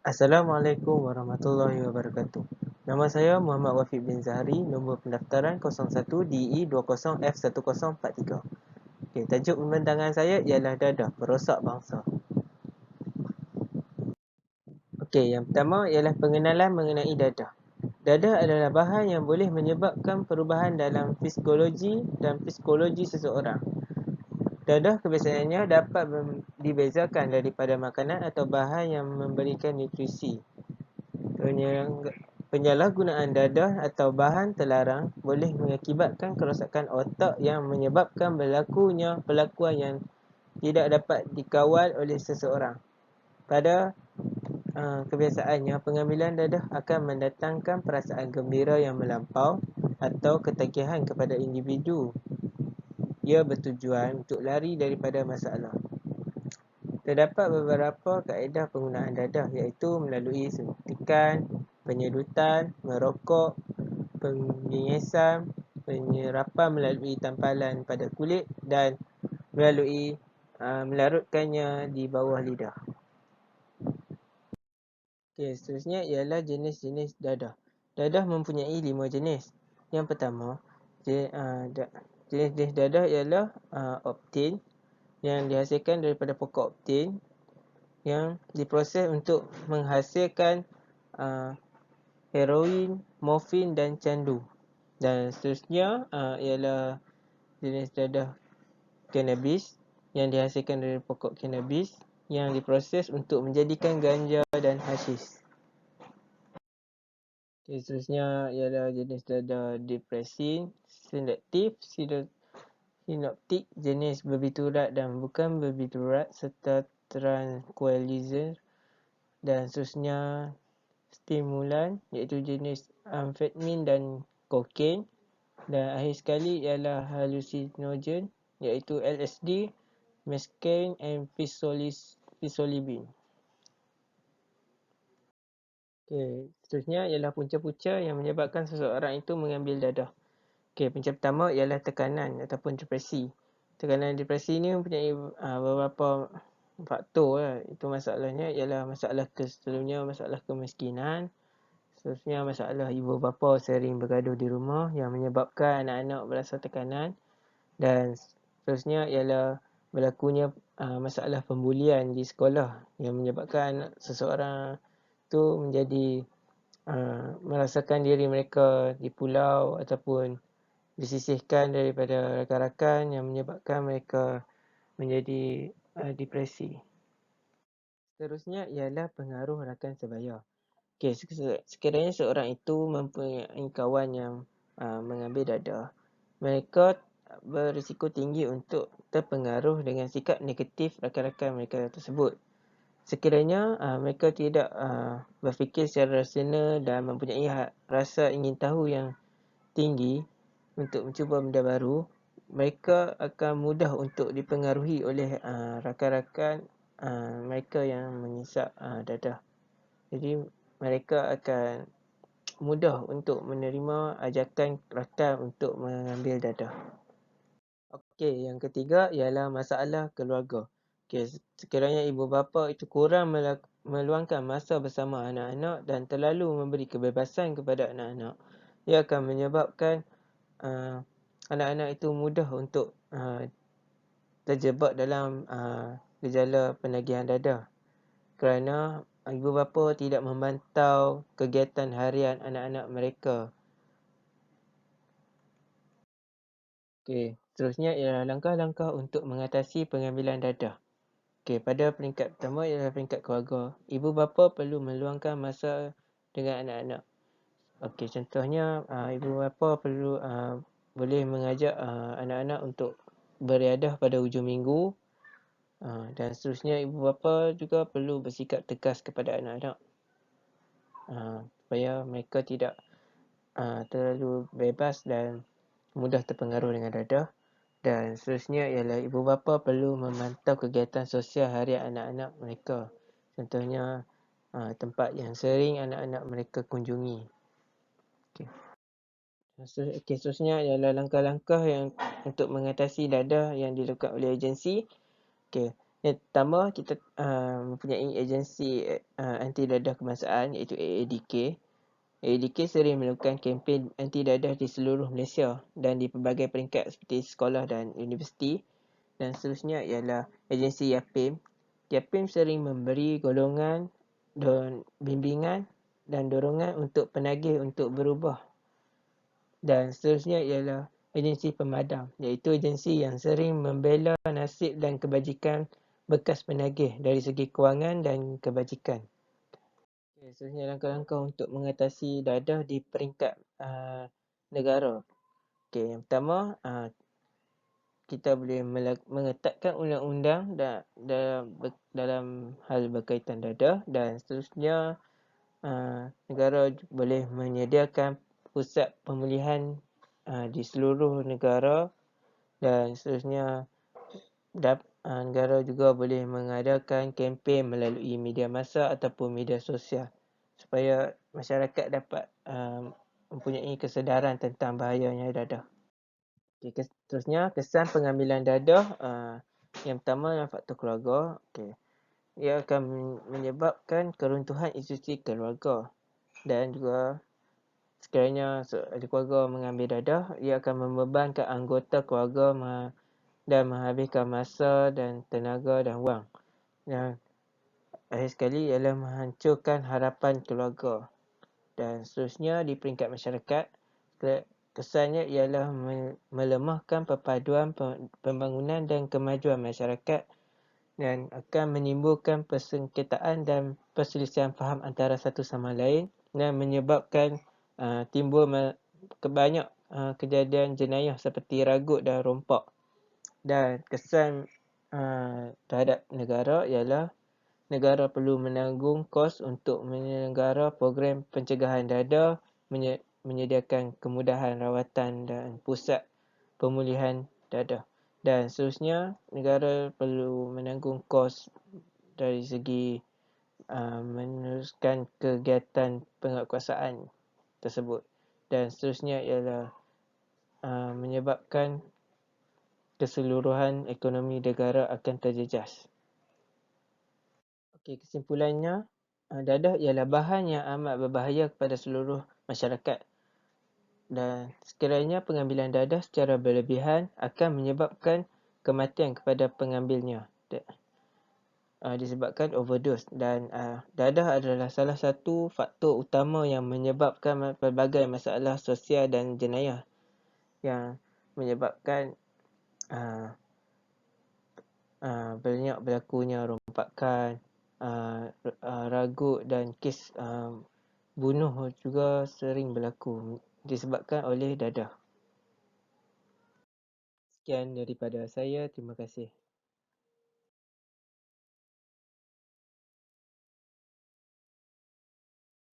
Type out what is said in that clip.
Assalamualaikum warahmatullahi wabarakatuh. Nama saya Muhammad Wafiq bin Zahari, nombor pendaftaran 01 DE 20F1043. Okey, tajuk pembentangan saya ialah dadah, perosak bangsa. Okey, yang pertama ialah pengenalan mengenai dadah. Dadah adalah bahan yang boleh menyebabkan perubahan dalam psikologi dan psikologi seseorang. Dadah kebiasaannya dapat dibezakan daripada makanan atau bahan yang memberikan nutrisi. Penyalahgunaan dadah atau bahan terlarang boleh mengakibatkan kerosakan otak yang menyebabkan berlakunya perlakuan yang tidak dapat dikawal oleh seseorang. Pada kebiasaannya, pengambilan dadah akan mendatangkan perasaan gembira yang melampau atau ketagihan kepada individu. Ia bertujuan untuk lari daripada masalah. Terdapat beberapa kaedah penggunaan dadah, iaitu melalui suntikan, penyedutan, merokok, pengenyesan, penyerapan melalui tampalan pada kulit dan melalui melarutkannya di bawah lidah. Okey, seterusnya ialah jenis-jenis dadah. Dadah mempunyai 5 jenis. Yang pertama, jenis-jenis dadah ialah optin yang dihasilkan daripada pokok optin yang diproses untuk menghasilkan heroin, morfin dan candu. Dan seterusnya ialah jenis dadah cannabis yang dihasilkan dari pokok cannabis yang diproses untuk menjadikan ganja dan hasis. Okay, seterusnya ialah jenis dadah depresin, selektif, sinoptik, jenis berbiturat dan bukan berbiturat serta tranquilizer. Dan seterusnya stimulan iaitu jenis amfetamin dan kokain. Dan akhir sekali ialah hallucinogen iaitu LSD, mescaline and psilocybin. Okey, seterusnya ialah punca-punca yang menyebabkan seseorang itu mengambil dadah. Okey, punca pertama ialah tekanan ataupun depresi. Tekanan depresi ni mempunyai beberapa faktor lah. Itu masalahnya ialah masalah selalunya masalah kemiskinan. Seterusnya masalah ibu bapa sering bergaduh di rumah yang menyebabkan anak-anak berasa tekanan. Dan seterusnya ialah berlakunya masalah pembulian di sekolah yang menyebabkan seseorang tu menjadi merasakan diri mereka dipulau ataupun disisihkan daripada rakan-rakan yang menyebabkan mereka menjadi depresi. Seterusnya ialah pengaruh rakan sebaya. Okey, sekiranya seorang itu mempunyai kawan yang mengambil dadah, mereka berisiko tinggi untuk terpengaruh dengan sikap negatif rakan-rakan mereka tersebut. Sekiranya mereka tidak berfikir secara rasional dan mempunyai rasa ingin tahu yang tinggi untuk mencuba benda baru, mereka akan mudah untuk dipengaruhi oleh rakan-rakan mereka yang mengisap dadah. Jadi mereka akan mudah untuk menerima ajakan rakan untuk mengambil dadah. Okey, yang ketiga ialah masalah keluarga. Okey, sekiranya ibu bapa itu kurang meluangkan masa bersama anak-anak dan terlalu memberi kebebasan kepada anak-anak, ia akan menyebabkan anak-anak itu mudah untuk terjebak dalam gejala penagihan dadah kerana ibu bapa tidak memantau kegiatan harian anak-anak mereka. Okey, seterusnya ialah langkah-langkah untuk mengatasi pengambilan dadah. Okey, pada peringkat pertama ialah peringkat keluarga. Ibu bapa perlu meluangkan masa dengan anak-anak. Okey, contohnya ibu bapa perlu boleh mengajak anak-anak untuk beriadah pada hujung minggu. Dan seterusnya ibu bapa juga perlu bersikap tegas kepada anak-anak supaya mereka tidak terlalu bebas dan mudah terpengaruh dengan dadah. Dan seterusnya ialah ibu bapa perlu memantau kegiatan sosial harian anak-anak mereka. Contohnya tempat yang sering anak-anak mereka kunjungi. Okey, seterusnya ialah langkah-langkah yang untuk mengatasi dadah yang dilakukan oleh agensi. Okey, Yang pertama, kita mempunyai agensi anti dadah kebangsaan iaitu AADK. AADK sering melakukan kempen anti dadah di seluruh Malaysia dan di pelbagai peringkat seperti sekolah dan universiti. Dan seterusnya ialah agensi YAPIM. YAPIM sering memberi golongan dan bimbingan dan dorongan untuk penagih untuk berubah. Dan seterusnya ialah agensi pemadam, iaitu agensi yang sering membela nasib dan kebajikan bekas penagih dari segi kewangan dan kebajikan. Okay, seterusnya langkah-langkah untuk mengatasi dadah di peringkat negara. Okay, yang pertama, kita boleh mengetatkan undang-undang dalam hal berkaitan dadah, dan seterusnya negara boleh menyediakan pusat pemulihan di seluruh negara, dan seterusnya negara juga boleh mengadakan kempen melalui media massa ataupun media sosial supaya masyarakat dapat mempunyai kesedaran tentang bahayanya dadah. Okay, seterusnya, kesan pengambilan dadah. Yang pertama adalah faktor keluarga. Okay. Ia akan menyebabkan keruntuhan institusi keluarga, dan juga sekiranya ahli keluarga mengambil dadah, ia akan membebankan anggota keluarga dan menghabiskan masa dan tenaga dan wang. Dan akhir sekali ialah menghancurkan harapan keluarga. Dan seterusnya, di peringkat masyarakat, kesannya ialah melemahkan perpaduan pembangunan dan kemajuan masyarakat, dan akan menimbulkan persengketaan dan perselisihan faham antara satu sama lain, dan menyebabkan timbul banyak kejadian jenayah seperti ragut dan rompak. Dan kesan terhadap negara ialah negara perlu menanggung kos untuk menyelenggara program pencegahan dadah, menyediakan kemudahan rawatan dan pusat pemulihan dadah. Dan seterusnya, negara perlu menanggung kos dari segi meneruskan kegiatan penguatkuasaan tersebut. Dan seterusnya ialah menyebabkan keseluruhan ekonomi negara akan terjejas. Okey, kesimpulannya, dadah ialah bahan yang amat berbahaya kepada seluruh masyarakat, dan sekiranya pengambilan dadah secara berlebihan akan menyebabkan kematian kepada pengambilnya disebabkan overdose. Dan dadah adalah salah satu faktor utama yang menyebabkan pelbagai masalah sosial dan jenayah yang menyebabkan banyak berlakunya rompakan, ragut, dan kes bunuh juga sering berlaku disebabkan oleh dadah. Sekian daripada saya, terima kasih.